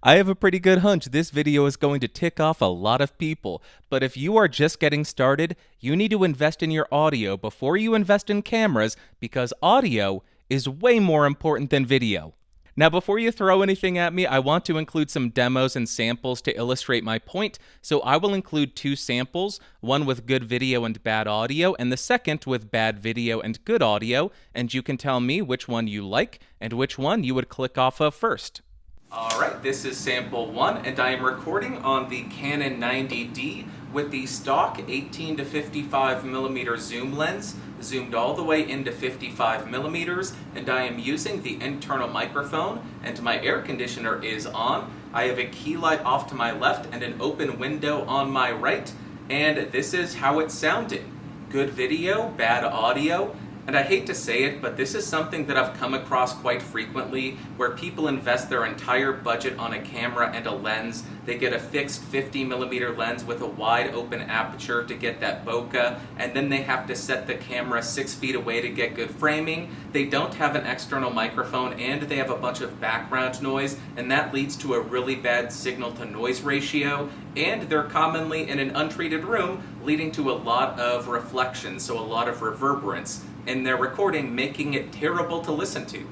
I have a pretty good hunch this video is going to tick off a lot of people, but if you are just getting started, you need to invest in your audio before you invest in cameras because audio is way more important than video. Now, before you throw anything at me, I want to include some demos and samples to illustrate my point, so I will include two samples, one with good video and bad audio, and the second with bad video and good audio, and you can tell me which one you like and which one you would click off of first. Alright, this is sample 1, and I am recording on the Canon 90D with the stock 18 to 55 millimeter zoom lens, zoomed all the way into 55 millimeters, and I am using the internal microphone, and my air conditioner is on. I have a key light off to my left and an open window on my right, and this is how it's sounding. Good video, bad audio. And I hate to say it, but this is something that I've come across quite frequently, where people invest their entire budget on a camera and a lens. They get a fixed 50 millimeter lens with a wide open aperture to get that bokeh, and then they have to set the camera 6 feet away to get good framing. They don't have an external microphone, and they have a bunch of background noise, and that leads to a really bad signal to noise ratio, and they're commonly in an untreated room, leading to a lot of reflection, so a lot of reverberance in their recording, making it terrible to listen to.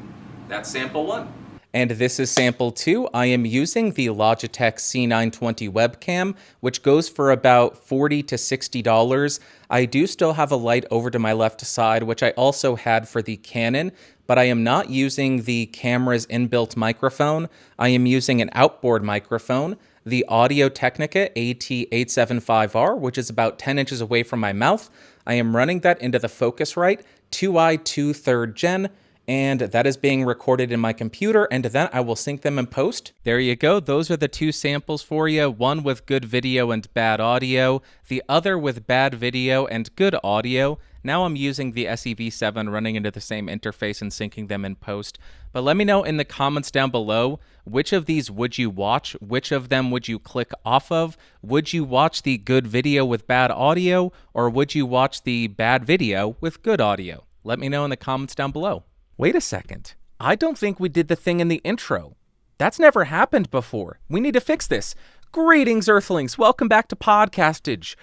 That's sample 1. And this is sample 2. I am using the Logitech C920 webcam, which goes for about $40 to $60. I do still have a light over to my left side, which I also had for the Canon, but I am not using the camera's inbuilt microphone. I am using an outboard microphone, the Audio-Technica AT875R, which is about 10 inches away from my mouth. I am running that into the Focusrite 2i2 3rd Gen, and that is being recorded in my computer, and then I will sync them in post. There you go. Those are the two samples for you, one with good video and bad audio, the other with bad video and good audio. Now I'm using the SEV7 running into the same interface and syncing them in post. But let me know in the comments down below, which of these would you watch? Which of them would you click off of? Would you watch the good video with bad audio, or would you watch the bad video with good audio? Let me know in the comments down below. Wait a second. I don't think we did the thing in the intro. That's never happened before. We need to fix this. Greetings, Earthlings. Welcome back to Podcastage.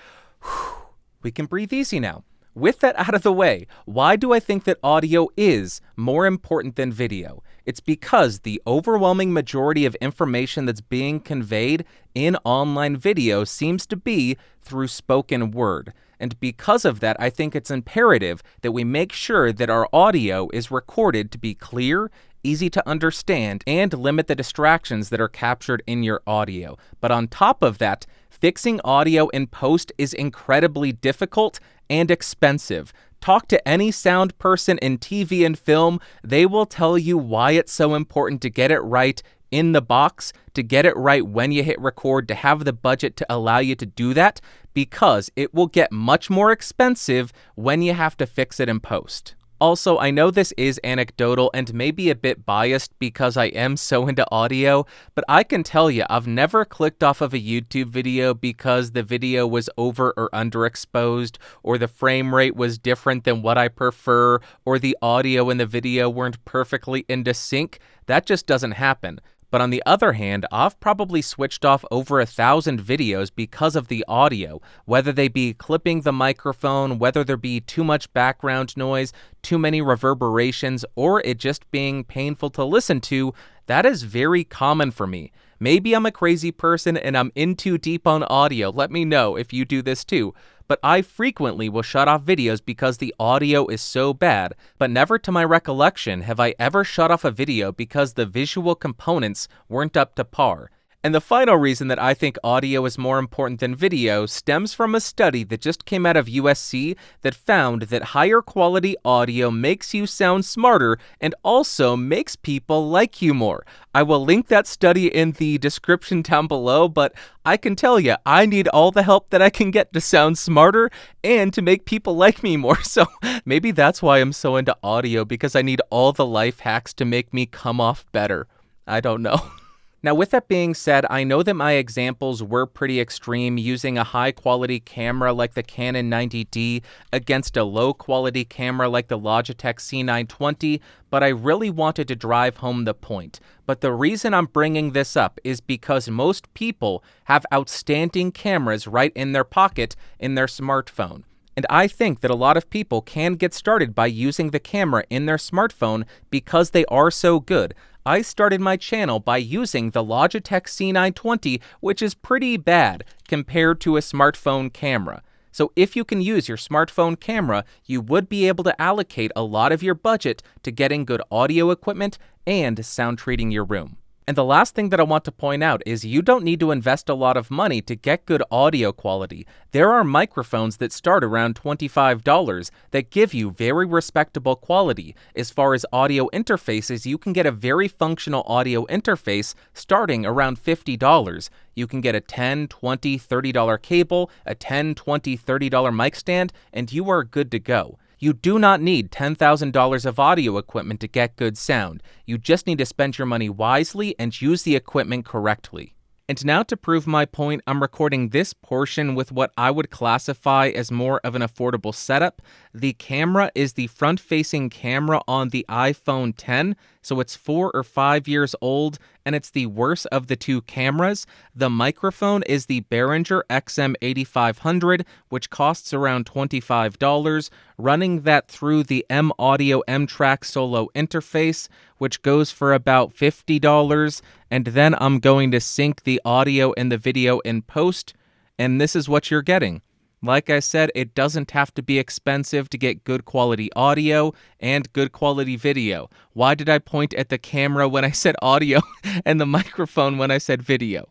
Whew. We can breathe easy now. With that out of the way, why do I think that audio is more important than video? It's because the overwhelming majority of information that's being conveyed in online video seems to be through spoken word. And because of that, I think it's imperative that we make sure that our audio is recorded to be clear, easy to understand, and limit the distractions that are captured in your audio. But on top of that, fixing audio in post is incredibly difficult and expensive. Talk to any sound person in TV and film, they will tell you why it's so important to get it right in the box, to get it right when you hit record, to have the budget to allow you to do that, because it will get much more expensive when you have to fix it in post. Also, I know this is anecdotal and maybe a bit biased because I am so into audio, but I can tell you I've never clicked off of a YouTube video because the video was over or underexposed, or the frame rate was different than what I prefer, or the audio and the video weren't perfectly into sync. That just doesn't happen. But on the other hand, I've probably switched off over 1,000 videos because of the audio, whether they be clipping the microphone, whether there be too much background noise, too many reverberations, or it just being painful to listen to. That is very common for me. Maybe I'm a crazy person and I'm in too deep on audio. Let me know if you do this too. But I frequently will shut off videos because the audio is so bad, but never to my recollection have I ever shut off a video because the visual components weren't up to par. And the final reason that I think audio is more important than video stems from a study that just came out of USC that found that higher quality audio makes you sound smarter and also makes people like you more. I will link that study in the description down below, but I can tell you, I need all the help that I can get to sound smarter and to make people like me more. So maybe that's why I'm so into audio, because I need all the life hacks to make me come off better. I don't know. Now, with that being said, I know that my examples were pretty extreme, using a high-quality camera like the Canon 90D against a low-quality camera like the Logitech C920, but I really wanted to drive home the point. But the reason I'm bringing this up is because most people have outstanding cameras right in their pocket in their smartphone. And I think that a lot of people can get started by using the camera in their smartphone because they are so good. I started my channel by using the Logitech C920, which is pretty bad compared to a smartphone camera. So if you can use your smartphone camera, you would be able to allocate a lot of your budget to getting good audio equipment and sound treating your room. And the last thing that I want to point out is you don't need to invest a lot of money to get good audio quality. There are microphones that start around $25 that give you very respectable quality. As far as audio interfaces, you can get a very functional audio interface starting around $50. You can get a $10, $20, $30 cable, a $10, $20, $30 mic stand, and you are good to go. You do not need $10,000 of audio equipment to get good sound. You just need to spend your money wisely and use the equipment correctly. And now to prove my point, I'm recording this portion with what I would classify as more of an affordable setup. The camera is the front-facing camera on the iPhone X, so it's 4 or 5 years old, and it's the worst of the two cameras. The microphone is the Behringer XM8500, which costs around $25. Running that through the M-Audio M-Track Solo interface, which goes for about $50, and then I'm going to sync the audio and the video in post, and this is what you're getting. Like I said, it doesn't have to be expensive to get good quality audio and good quality video. Why did I point at the camera when I said audio and the microphone when I said video?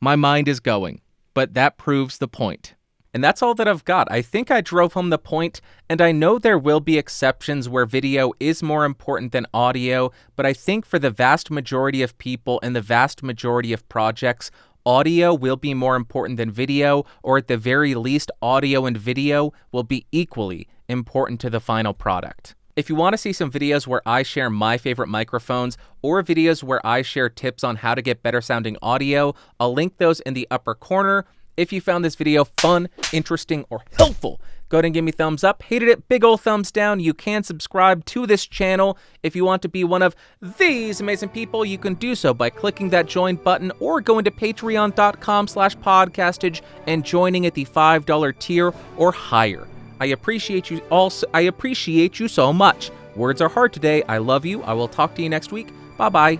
My mind is going, but that proves the point. And that's all that I've got. I think I drove home the point, and I know there will be exceptions where video is more important than audio, but I think for the vast majority of people and the vast majority of projects, audio will be more important than video, or at the very least, audio and video will be equally important to the final product. If you want to see some videos where I share my favorite microphones, or videos where I share tips on how to get better sounding audio, I'll link those in the upper corner. If you found this video fun, interesting, or helpful, go ahead and give me a thumbs up. Hated it, big ol' thumbs down. You can subscribe to this channel. If you want to be one of these amazing people, you can do so by clicking that join button or going to patreon.com/podcastage and joining at the $5 tier or higher. I appreciate you so much. Words are hard today. I love you. I will talk to you next week. Bye-bye.